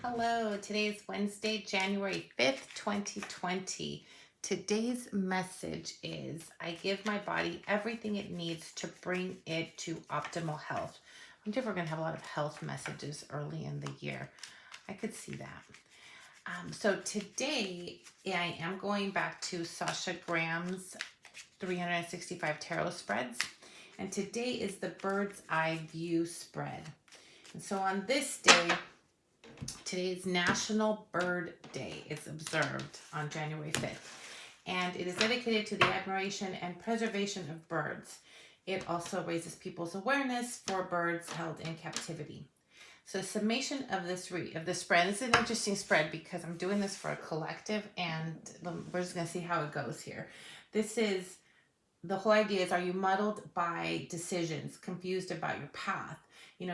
Hello, today is Wednesday, January 5th, 2020. Today's message is I give my body everything it needs to bring it to optimal health. I wonder if we're going to have a lot of health messages early in the year. I could see that. So today I am going back to Sasha Grahams' 365 tarot spreads. And today is the bird's eye view spread. And so on this day, today is National Bird Day. It's observed on January 5th. And it is dedicated to the admiration and preservation of birds. It also raises people's awareness for birds held in captivity. So summation of this spread. This is an interesting spread because I'm doing this for a collective and we're just going to see how it goes here. The whole idea is, are you muddled by decisions, confused about your path?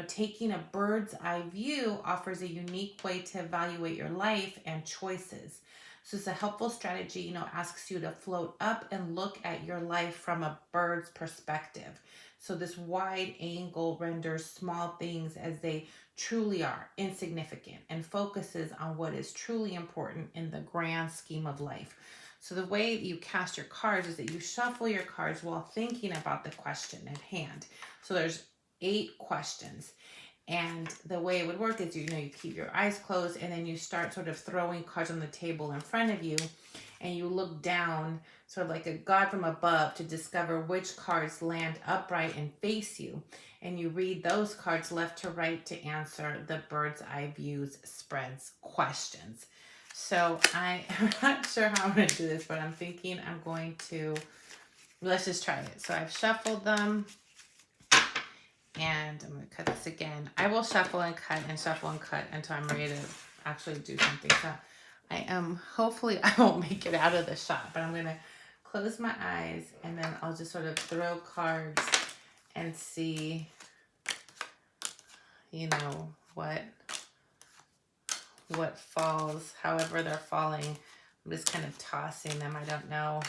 Taking a bird's eye view offers a unique way to evaluate your life and choices. So it's a helpful strategy, asks you to float up and look at your life from a bird's perspective. So this wide angle renders small things as they truly are, insignificant, and focuses on what is truly important in the grand scheme of life. So the way you cast your cards is that you shuffle your cards while thinking about the question at hand. So there's 8 questions. And the way it would work is, you keep your eyes closed and then you start sort of throwing cards on the table in front of you and you look down sort of like a god from above to discover which cards land upright and face you. And you read those cards left to right to answer the bird's eye views spreads questions. So I'm not sure how I'm going to do this, but I'm thinking I'm going to, let's just try it. So I've shuffled them. And I'm going to cut this again. I will shuffle and cut until I'm ready to actually do something. So hopefully I won't make it out of the shot, but I'm going to close my eyes and then I'll just sort of throw cards and see, what falls, however they're falling. I'm just kind of tossing them. I don't know.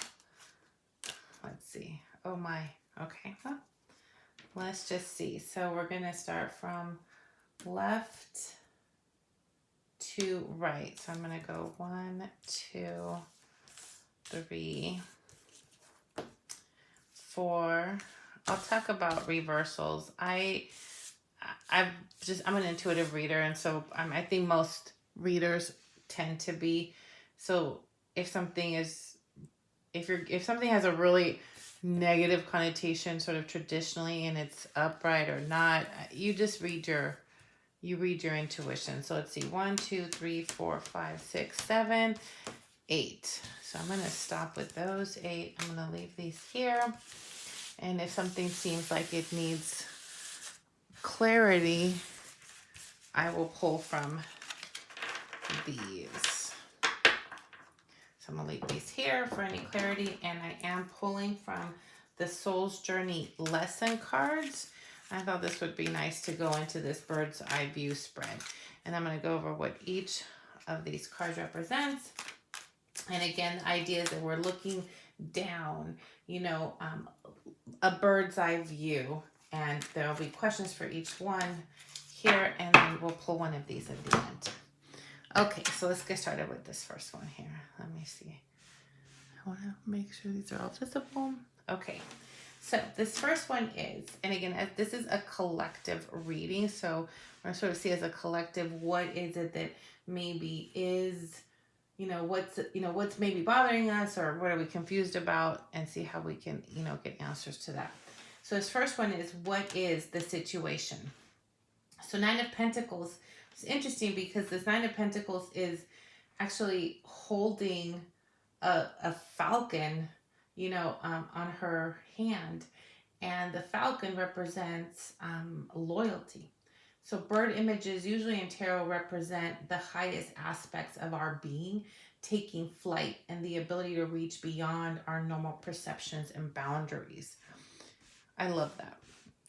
Let's see. Oh my. Okay. Well, let's just see. So we're going to start from left to right. So I'm going to go 1, 2, 3, 4. I'll talk about reversals. I'm an intuitive reader, and so I think most readers tend to be. So if something has a really negative connotation sort of traditionally and it's upright or not, you just read your intuition. So let's see, 1, 2, 3, 4, 5, 6, 7, 8. So I'm going to stop with those 8. I'm going to leave these here. And if something seems like it needs clarity, I will pull from these. So I'm going to leave these here for any clarity. And I am pulling from the Soul's Journey lesson cards. I thought this would be nice to go into this bird's eye view spread. And I'm going to go over what each of these cards represents. And again, the idea is that we're looking down, a bird's eye view. And there'll be questions for each one here. And then we'll pull one of these at the end. Okay, so let's get started with this first one here. Let me see. I want to make sure these are all visible. Okay, so this first one is, and again, this is a collective reading, so we're going to sort of see as a collective, what is it that maybe is, what's maybe bothering us, or what are we confused about, and see how we can, get answers to that. So this first one is, what is the situation? So 9 of Pentacles. It's interesting because this 9 of Pentacles is actually holding a falcon, on her hand. And the falcon represents loyalty. So bird images usually in tarot represent the highest aspects of our being, taking flight and the ability to reach beyond our normal perceptions and boundaries. I love that.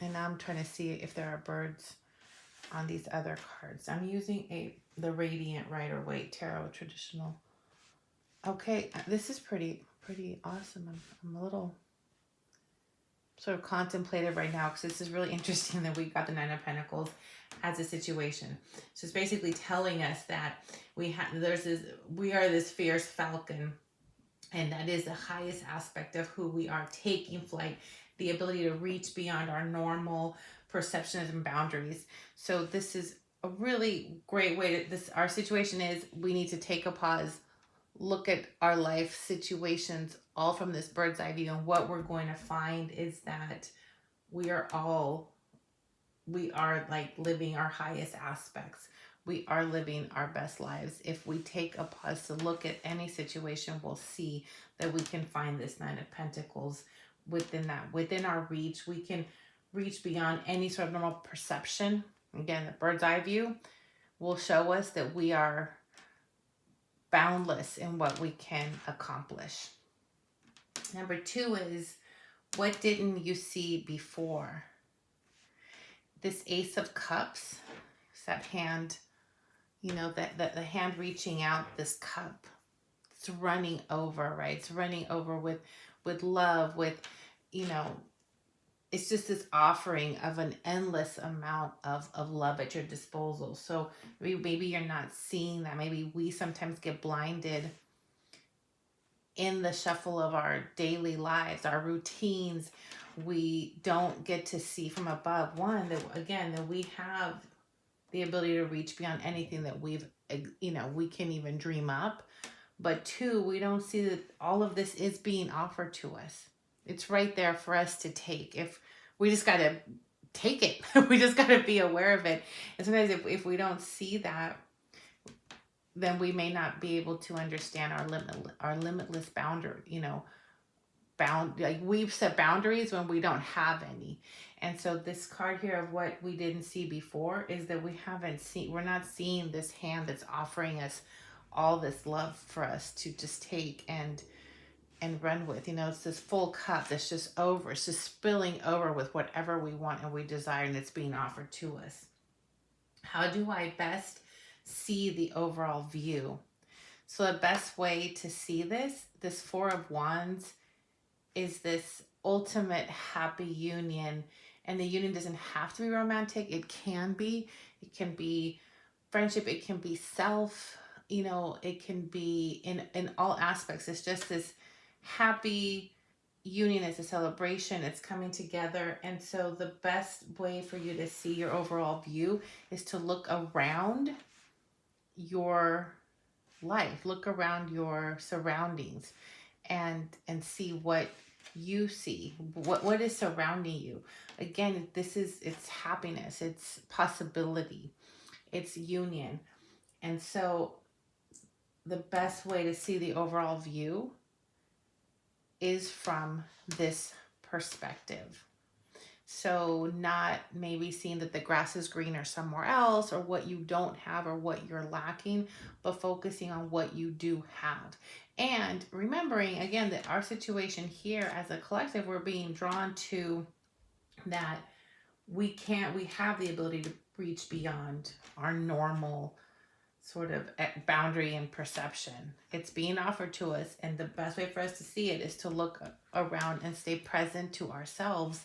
And now I'm trying to see if there are birds on these other cards. I'm using the Radiant Rider-Waite Tarot traditional. Okay, this is pretty awesome. I'm a little sort of contemplative right now, because this is really interesting that we got the Nine of Pentacles as a situation. So it's basically telling us that we are this fierce falcon, and that is the highest aspect of who we are, taking flight, the ability to reach beyond our normal perceptions and boundaries. So this is a really great way to our situation is we need to take a pause, look at our life situations all from this bird's eye view, and what we're going to find is that we are like living our highest aspects. We are living our best lives. If we take a pause to look at any situation, we'll see that we can find this Nine of Pentacles within our reach. We can reach beyond any sort of normal perception. Again, the bird's eye view will show us that we are boundless in what we can accomplish. Number 2 is, what didn't you see before? This Ace of Cups, that hand, the hand reaching out, this cup, it's running over, right? It's running over with love, with, it's just this offering of an endless amount of love at your disposal. So maybe you're not seeing that. Maybe we sometimes get blinded in the shuffle of our daily lives, our routines. We don't get to see from above, one, that we have the ability to reach beyond anything that we can even dream up. But 2, we don't see that all of this is being offered to us. It's right there for us to take. If we just got to take it, we just got to be aware of it. And sometimes if we don't see that, then we may not be able to understand our limitless boundary, like we've set boundaries when we don't have any. And so this card here of what we didn't see before is that we're not seeing this hand that's offering us all this love for us to just take and run with. It's this full cup that's just it's just spilling over with whatever we want and we desire, and it's being offered to us. How do I best see the overall view? So the best way to see this 4 of Wands, is this ultimate happy union. And the union doesn't have to be romantic. It can be friendship. It can be self, it can be in all aspects. It's just this happy union. It's a celebration. It's coming together. And so the best way for you to see your overall view is to look around your life, look around your surroundings, and see what you see, what is surrounding you. Again, it's happiness, it's possibility, it's union. And so the best way to see the overall view is from this perspective. So not maybe seeing that the grass is greener somewhere else, or what you don't have, or what you're lacking, but focusing on what you do have. And remembering, again, that our situation here as a collective, we're being drawn to that we have the ability to reach beyond our normal sort of boundary and perception. It's being offered to us, and the best way for us to see it is to look around and stay present to ourselves,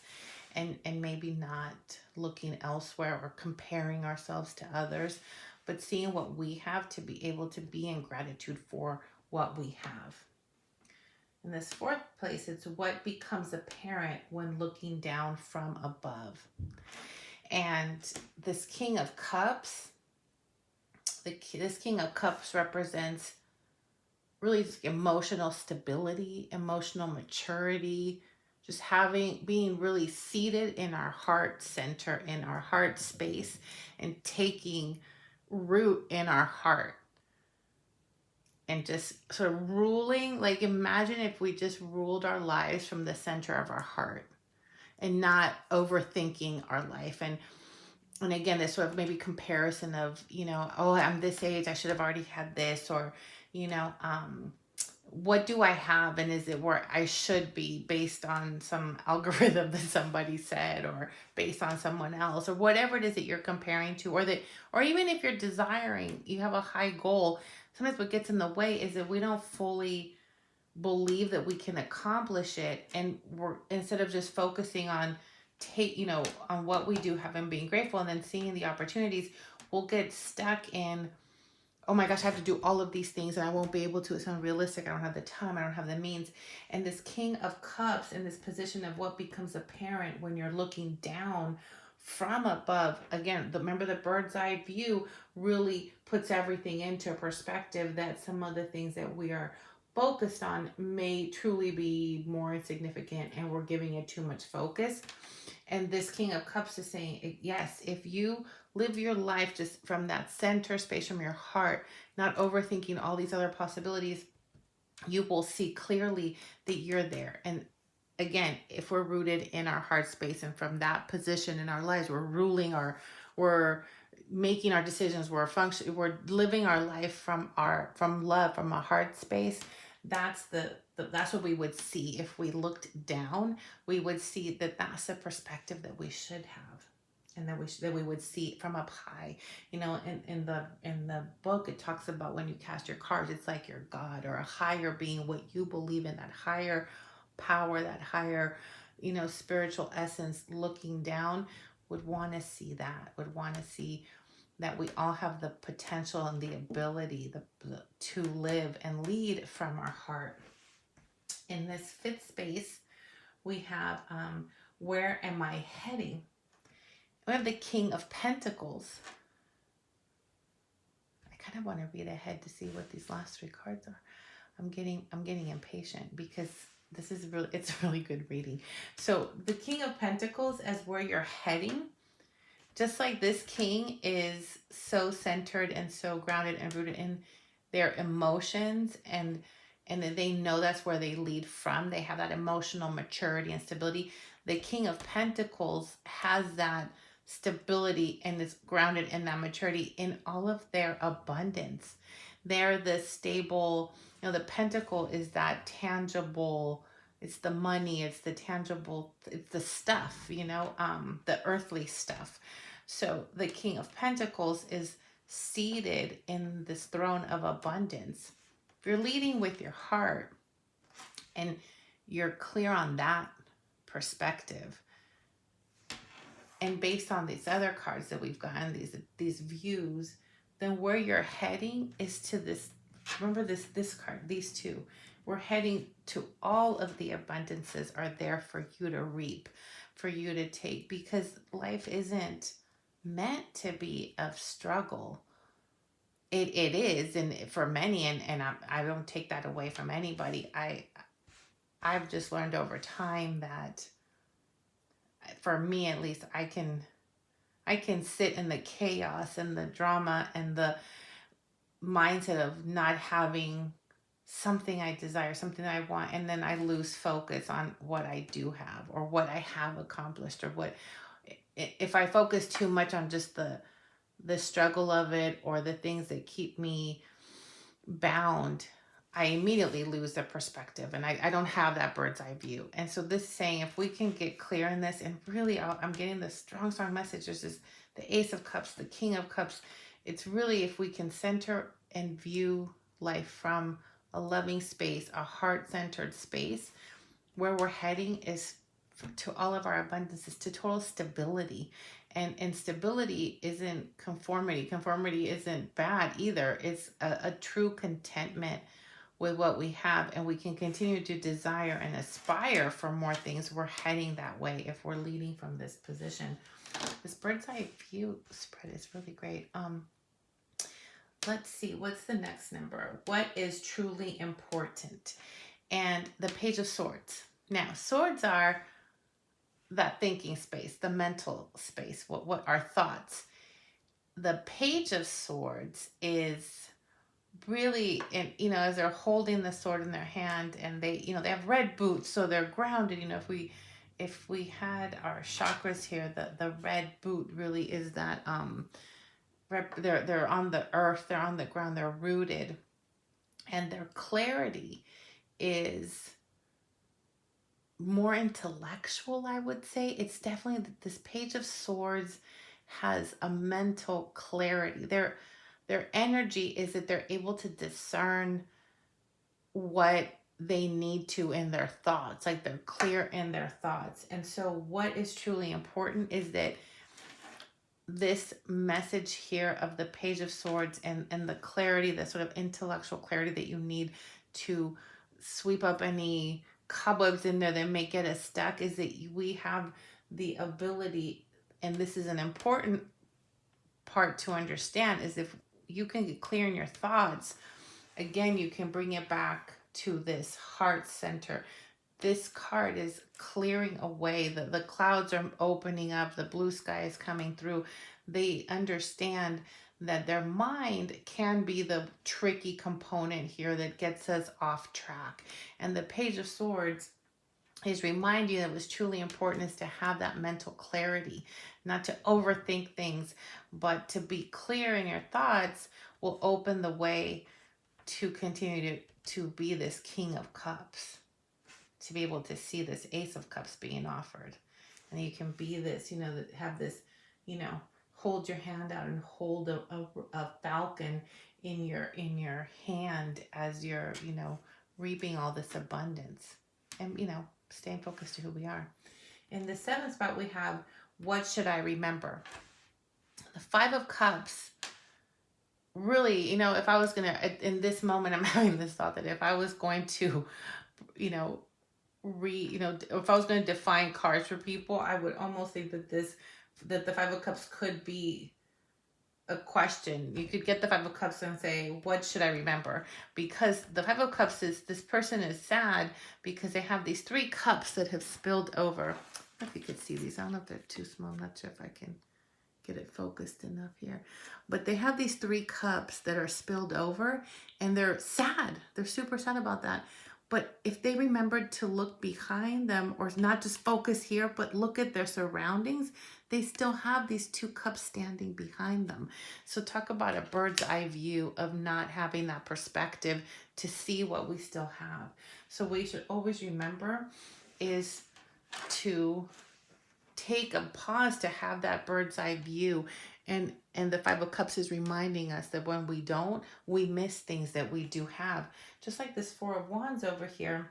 and maybe not looking elsewhere or comparing ourselves to others, but seeing what we have to be able to be in gratitude for what we have. In this 4th place, it's what becomes apparent when looking down from above. And this King of Cups, this King of Cups represents really just emotional stability, emotional maturity, just being really seated in our heart center, in our heart space, and taking root in our heart. And just sort of ruling, like imagine if we just ruled our lives from the center of our heart and not overthinking our life. And again, this sort of maybe comparison of, oh, I'm this age, I should have already had this, or, what do I have, and is it where I should be based on some algorithm that somebody said, or based on someone else, or whatever it is that you're comparing to, or even if you're desiring, you have a high goal. Sometimes what gets in the way is that we don't fully believe that we can accomplish it, and we're, instead of just focusing on on what we do have and being grateful and then seeing the opportunities, we'll get stuck in, oh my gosh, I have to do all of these things and I won't be able to. It's unrealistic. I don't have the time. I don't have the means. And this King of Cups in this position of what becomes apparent when you're looking down from above. Again, remember the bird's eye view really puts everything into perspective, that some of the things that we are focused on may truly be more insignificant and we're giving it too much focus. And this King of Cups is saying, yes, if you live your life just from that center space, from your heart, not overthinking all these other possibilities, you will see clearly that you're there. And again, if we're rooted in our heart space and from that position in our lives, we're making our decisions, we're living our life from love, from a heart space. That's what we would see if we looked down. We would see that that's the perspective that we should have, and that we would see from up high. In the book, it talks about when you cast your cards, it's like your God or a higher being, what you believe in, that higher power, that higher, spiritual essence looking down would want to see that, would want to see that we all have the potential and the ability to live and lead from our heart. In this fifth space, we have where am I heading? We have the King of Pentacles. I kind of want to read ahead to see what these last three cards are. I'm getting impatient because it's really good reading. So the King of Pentacles as where you're heading, just like this king is so centered and so grounded and rooted in their emotions, and then they know that's where they lead from. They have that emotional maturity and stability. The King of Pentacles has that stability and is grounded in that maturity in all of their abundance. They're the stable, the pentacle is that tangible, it's the money, it's the tangible, it's the stuff, the earthly stuff. So the King of Pentacles is seated in this throne of abundance. If you're leading with your heart and you're clear on that perspective, and based on these other cards that we've gotten, these views, then where you're heading is to this. Remember this card, these two. We're heading to all of the abundances are there for you to reap, for you to take, because life isn't meant to be of struggle. It is, and for many, and I don't take that away from anybody. I've just learned over time that, for me at least, I can sit in the chaos and the drama and the mindset of not having something I desire, something I want, and then I lose focus on what I do have or what I have accomplished, or what, if I focus too much on just the struggle of it or the things that keep me bound, I immediately lose the perspective, and I don't have that bird's eye view. And so this is saying, if we can get clear in this, and really I'm getting the strong message. There's this, the Ace of Cups, the King of Cups. It's really, if we can center and view life from a loving space, a heart-centered space, where we're heading is to all of our abundances, to total stability. And stability isn't conformity. Conformity isn't bad either. It's a true contentment with what we have, and we can continue to desire and aspire for more things. We're heading that way if we're leading from this position. This bird's eye view spread is really great. Let's see, what's the next number? What is truly important? And the Page of Swords. Now, swords are that thinking space, the mental space, what our thoughts. The Page of Swords is really, and as they're holding the sword in their hand, and they they have red boots, so they're grounded. If we had our chakras here, the red boot really is that they're on the earth, they're on the ground, they're rooted, and their clarity is more intellectual, I would say. It's definitely, this Page of Swords has a mental clarity. Their energy is that they're able to discern what they need to in their thoughts, like they're clear in their thoughts. And so what is truly important is that this message here of the Page of Swords and the clarity, the sort of intellectual clarity that you need to sweep up any cobwebs in there that may get us stuck, is that we have the ability, and this is an important part to understand, is if you can get clear in your thoughts, again, you can bring it back to this heart center. This card is clearing away. The clouds are opening up. The blue sky is coming through. They understand that their mind can be the tricky component here that gets us off track. And the Page of Swords is reminding you that what's truly important is to have that mental clarity, not to overthink things, but to be clear in your thoughts will open the way to continue to be this King of Cups, to be able to see this Ace of Cups being offered. And you can be this, have this, hold your hand out and hold a falcon in your hand as you're, reaping all this abundance. And, staying focused to who we are. In the 7th spot, we have, what should I remember? The 5 of Cups, really, if I was going to, in this moment, I'm having this thought that if I was going to, if I was going to define cards for people, I would almost think that the 5 of Cups could be a question. You could get the 5 of Cups and say, what should I remember? Because the 5 of Cups is, this person is sad because they have these 3 cups that have spilled over. I don't know if you could see these. I don't know if they're too small. I'm not sure if I can get it focused enough here. But they have these 3 cups that are spilled over and they're sad. They're super sad about that. But if they remembered to look behind them, or not just focus here, but look at their surroundings, they still have these 2 cups standing behind them. So talk about a bird's eye view of not having that perspective to see what we still have. So what you should always remember is to take a pause to have that bird's eye view. And the 5 of Cups is reminding us that when we don't, we miss things that we do have. Just like this 4 of Wands over here,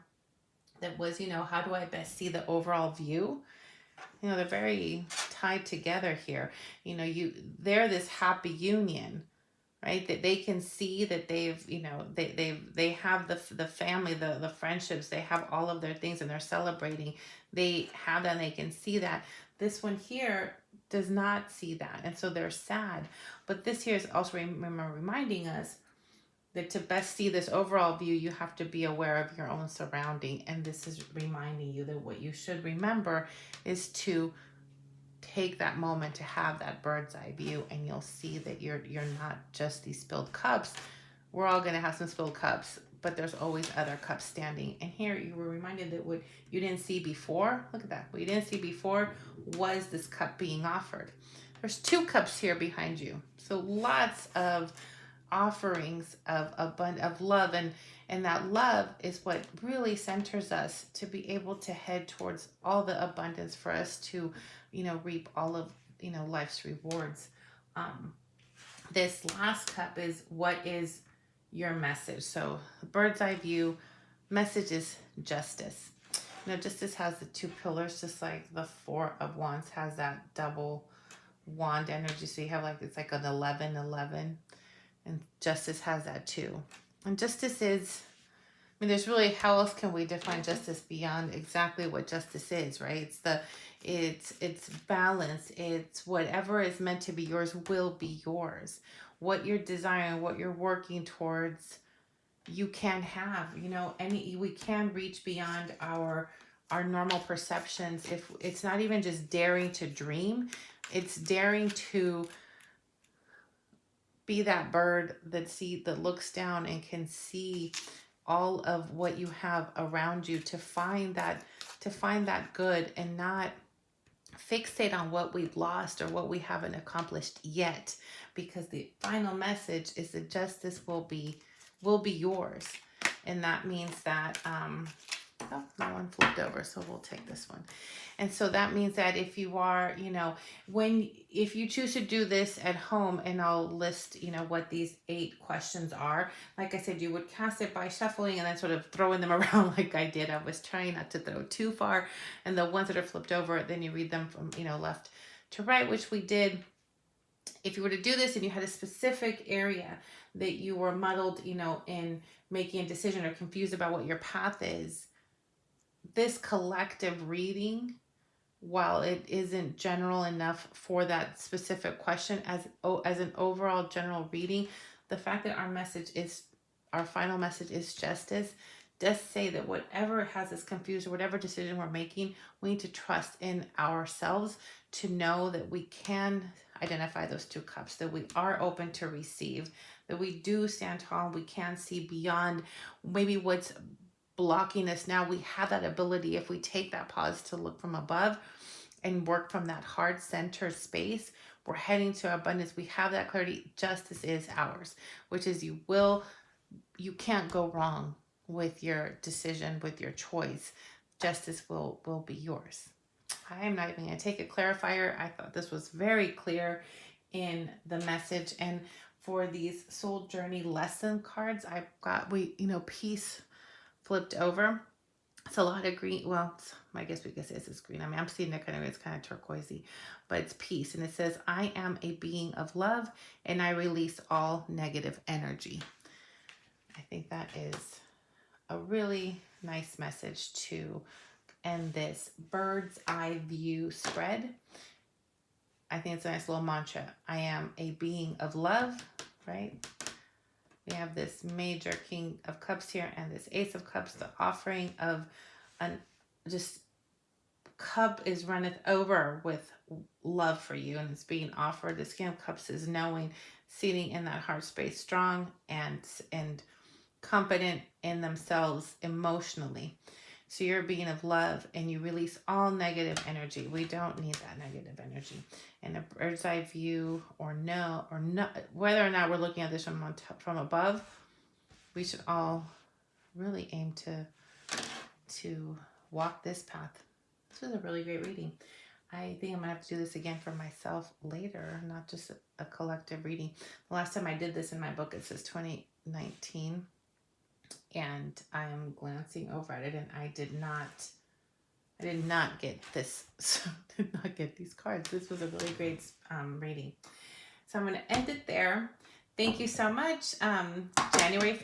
that was, how do I best see the overall view? They're very tied together here. They're this happy union, right? That they can see that they've, they have the family, the friendships, they have all of their things and they're celebrating. They have that and they can see that. This one here does not see that. And so they're sad. But this here is also reminding us that to best see this overall view, you have to be aware of your own surrounding. And this is reminding you that what you should remember is to take that moment to have that bird's eye view, and you'll see that you're not just these spilled cups. We're all going to have some spilled cups, but there's always other cups standing. And here you were reminded that what you didn't see before, look at that, what you didn't see before was this cup being offered. There's 2 cups here behind you. So lots of offerings of love, and that love is what really centers us to be able to head towards all the abundance for us to, reap all of, life's rewards. This last cup is, what is your message? So bird's eye view message is justice. Justice has the 2 pillars, just like the 4 of Wands has that double wand energy. So you have it's like an 11-11. And justice has that too. And justice is, there's really, how else can we define justice beyond exactly what justice is, right? It's balance. It's whatever is meant to be yours will be yours. What you're desiring, what you're working towards, you can have, we can reach beyond our normal perceptions. If it's not even just daring to dream, it's daring to be that bird that looks down and can see all of what you have around you, to find that good and not fixate on what we've lost or what we haven't accomplished yet, because the final message is that justice will be yours. And that means that Oh, that one flipped over, so we'll take this one. And so that means that if you are, if you choose to do this at home, and I'll list, what these 8 questions are. Like I said, you would cast it by shuffling and then sort of throwing them around like I did. I was trying not to throw too far. And the ones that are flipped over, then you read them from, left to right, which we did. If you were to do this and you had a specific area that you were muddled, in making a decision or confused about what your path is, this collective reading, while it isn't general enough for that specific question, as an overall general reading, the fact that our final message is justice, does say that whatever has us confused or whatever decision we're making, we need to trust in ourselves to know that we can identify those 2 cups, that we are open to receive, that we do stand tall, we can see beyond maybe what's blocking us now. We have that ability, if we take that pause to look from above and work from that heart center space, we're heading to abundance. We have that clarity. Justice is ours, which is you can't go wrong with your decision, with your choice. Justice will be yours. I am not even going to take a clarifier. I thought this was very clear in the message. And for these soul journey lesson cards, I've got, peace flipped over. It's a lot of green. Well, I guess we could say it's green. I mean, I'm seeing it kind of, it's kind of turquoisey, but it's peace. And it says, I am a being of love and I release all negative energy. I think that is a really nice message to end this bird's eye view spread. I think it's a nice little mantra. I am a being of love, right? We have this major King of Cups here and this Ace of Cups, the offering of just cup is runneth over with love for you, and it's being offered. This King of Cups is knowing, sitting in that heart space, strong and confident in themselves emotionally. So you're a being of love and you release all negative energy. We don't need that negative energy. And a bird's eye view or not, whether or not we're looking at this from above, we should all really aim to walk this path. This was a really great reading. I think I'm going to have to do this again for myself later, not just a collective reading. The last time I did this in my book, it says 2019. And I'm glancing over at it, and I did not get this. Did not get these cards. This was a really great reading. So I'm going to end it there. Thank you so much. January 5th.